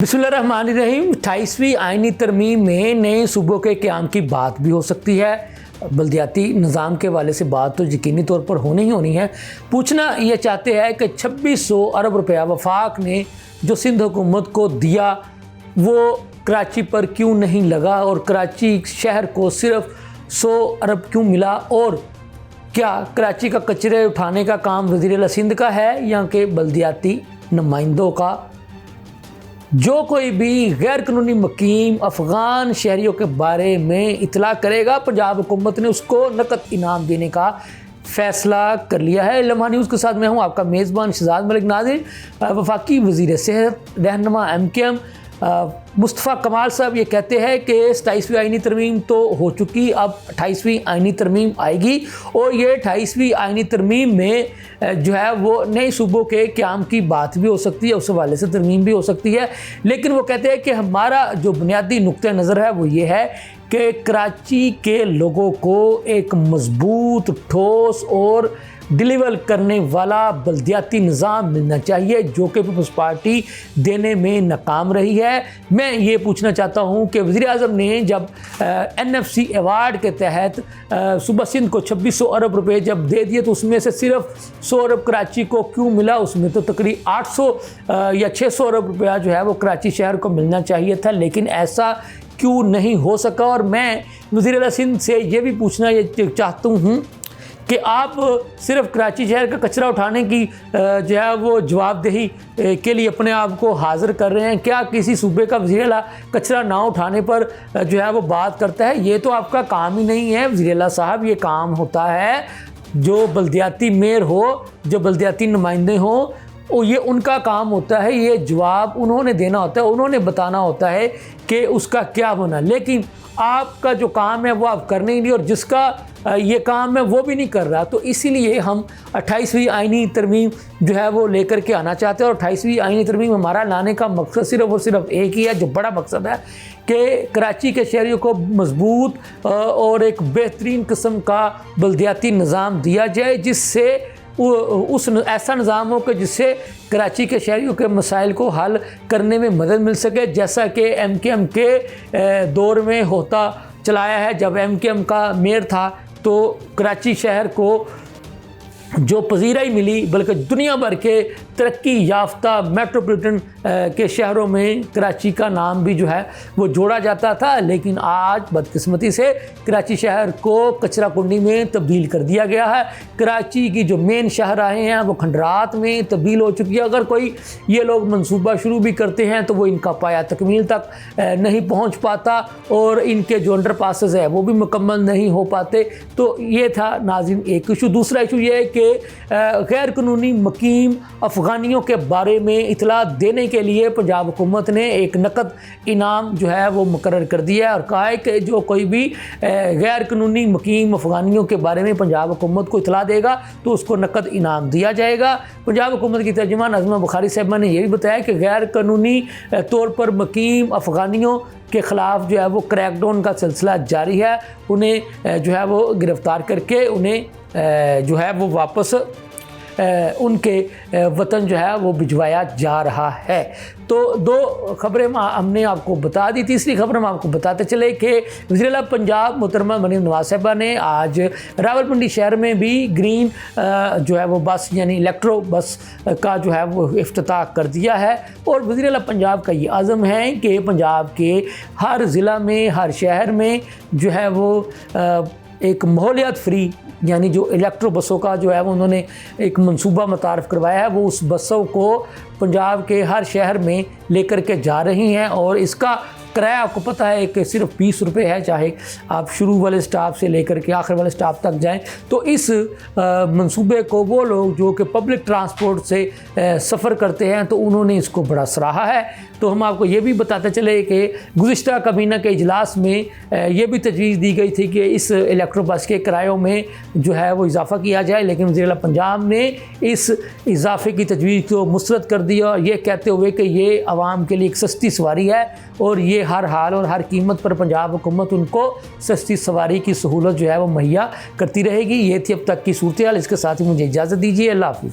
बिस्मिल्लाहिर्रहमानिर्रहीम। 28वीं आइनी तरमीम में नए सूबों के क़याम की बात भी हो सकती है। बल्दियाती निज़ाम के वाले से बात तो यकीनी तौर पर होनी ही होनी है। पूछना ये चाहते हैं कि 2600 अरब रुपया वफाक ने जो सिंध हुकूमत को दिया वो कराची पर क्यों नहीं लगा और कराची शहर को सिर्फ 100 अरब क्यों मिला, और क्या कराची का कचरे उठाने का काम वज़ीर आला सिंध का है या कि बल्दियाती नुमाइंदों का। जो कोई भी गैर कानूनी मुकीम अफ़गान शहरियों के बारे में इतला करेगा, पंजाब हुकूमत ने उसको नकद इनाम देने का फ़ैसला कर लिया है। लम्हा न्यूज़ के साथ मैं हूँ आपका मेज़बान शहजाद मलिक। नाज़रीन, वफाकी वज़ीर सेहत रहनुमा MKM मुस्तफ़ा कमाल साहब ये कहते हैं कि 27वीं आइनी तरमीम तो हो चुकी, अब 28वीं आइनी तरमीम आएगी और ये 28वीं आइनी तरमीम में जो है वो नए सूबों के क़याम की बात भी हो सकती है, उस हवाले से तरमीम भी हो सकती है। लेकिन वो कहते हैं कि हमारा जो बुनियादी नुक्ता नज़र है वो ये है कि कराची के लोगों को एक मजबूत, ठोस और डिलीवर करने वाला बल्दियाती निज़ाम मिलना चाहिए, जो कि पीपल्स पार्टी देने में नाकाम रही है। मैं ये पूछना चाहता हूँ कि वज़ीर आज़म ने जब NFC अवार्ड के तहत सूबा सिंध को 2600 अरब रुपए जब दे दिए तो उसमें से सिर्फ 100 अरब कराची को क्यों मिला। उसमें तो तकरीबन 800 या 600 अरब रुपया जो है वो कराची शहर को मिलना चाहिए था, लेकिन ऐसा क्यों नहीं हो सका। और मैं वज़ीर आला सिंध से ये भी पूछना चाहता हूँ कि आप सिर्फ कराची शहर का कचरा उठाने की जो है वो जवाबदेही के लिए अपने आप को हाज़िर कर रहे हैं। क्या किसी सूबे का वज़ीर आला कचरा ना उठाने पर जो है वो बात करता है? ये तो आपका काम ही नहीं है वज़ीर आला साहब। ये काम होता है जो बल्दियाती मेयर हो, जो बल्दियाती नुमाइंदे हों, और ये उनका काम होता है। ये जवाब उन्होंने देना होता है, उन्होंने बताना होता है कि उसका क्या बना। लेकिन आपका जो काम है वो आप करने ही नहीं, और जिसका ये काम है वो भी नहीं कर रहा। तो इसीलिए हम 28वीं आइनी तरमीम जो है वो लेकर के आना चाहते हैं। और 28वीं आइनी तरमीम हमारा लाने का मकसद सिर्फ और सिर्फ एक ही है, जो बड़ा मकसद है कि कराची के शहरियों को मजबूत और एक बेहतरीन किस्म का बल्दियाती निज़ाम दिया जाए, जिससे उस ऐसा निज़ाम हो कि जिससे कराची के शहरियों के मसाइल को हल करने में मदद मिल सके, जैसा कि MKM के दौर में होता चलाया है। जब MKM का मेयर था तो कराची शहर को जो पजीराई मिली, बल्कि दुनिया भर के तरक्की याफ्ता मेट्रोपॉलिटन के शहरों में कराची का नाम भी जो है वो जोड़ा जाता था। लेकिन आज बदकिस्मती से कराची शहर को कचरा कुंडी में तब्दील कर दिया गया है। कराची की जो मेन शाहराहें हैं वो खंडरात में तब्दील हो चुकी है। अगर कोई ये लोग मंसूबा शुरू भी करते हैं तो वो इनका पाया तकमील तक नहीं पहुँच पाता, और इनके जो अंडर पासेस है वो भी मुकम्मल नहीं हो पाते। तो ये था नाज़रीन एक इशू। दूसरा इशू ये है कि गैर कानूनी मुकीम अफ़गानियों के बारे में इतला देने के लिए पंजाब हुकूमत ने एक नकद इनाम जो है वो मुकर्रर कर दिया है, और कहा है कि जो कोई भी गैर कानूनी मुकीम अफ़गानियों के बारे में पंजाब हुकूमत को इतला देगा तो उसको नकद इनाम दिया जाएगा। पंजाब हुकूमत की तर्जुमान नज़मा बुखारी साहिबा ने यह भी बताया कि गैर कानूनी तौर पर मुकीम अफ़गानियों के ख़िलाफ़ जो है वो क्रैकडाउन का सिलसिला जारी है। उन्हें जो है वो गिरफ़्तार करके उन्हें जो है वो वापस उनके वतन जो है वो भिजवाया जा रहा है। तो दो खबरें हमने आपको बता दी। तीसरी खबर हम आपको बताते चले कि वज़ीर आला पंजाब मोहतरमा मरीम नवाज़ साहिबा ने आज रावलपिंडी शहर में भी ग्रीन जो है वो बस यानी इलेक्ट्रो बस का जो है वो इफ्तिताह कर दिया है। और वज़ीर आला पंजाब का ये आज़म है कि पंजाब के हर ज़िला में, हर शहर में जो है वो एक माहौलियात फ्री यानी जो इलेक्ट्रो बसों का जो है वो उन्होंने एक मंसूबा मुतारफ़ करवाया है। वो उस बसों को पंजाब के हर शहर में लेकर के जा रही हैं, और इसका किराया आपको पता है कि सिर्फ 20 रुपये है, चाहे आप शुरू वाले स्टॉप से लेकर के आखिर वाले स्टॉप तक जाएं। तो इस मंसूबे को वो लोग जो कि पब्लिक ट्रांसपोर्ट से सफ़र करते हैं तो उन्होंने इसको बड़ा सराहा है। तो हम आपको ये भी बताते चले कि गुज़िश्ता काबीना के इजलास में ये भी तजवीज़ दी गई थी कि इस इलेक्ट्रो बस के किरायों में जो है वो इजाफ़ा किया जाए, लेकिन वज़ीर आला पंजाब ने इस इजाफ़े की तजवीज़ को मुस्तरद कर दिया, ये कहते हुए कि ये आवाम के लिए एक सस्ती सवारी है और ये हर हाल और हर कीमत पर पंजाब हुकूमत उनको सस्ती सवारी की सहूलत जो है वो मुहैया करती रहेगी। ये थी अब तक की सूरत हाल। इसके साथ ही मुझे इजाज़त दीजिए। अल्लाह हाफ़िज़।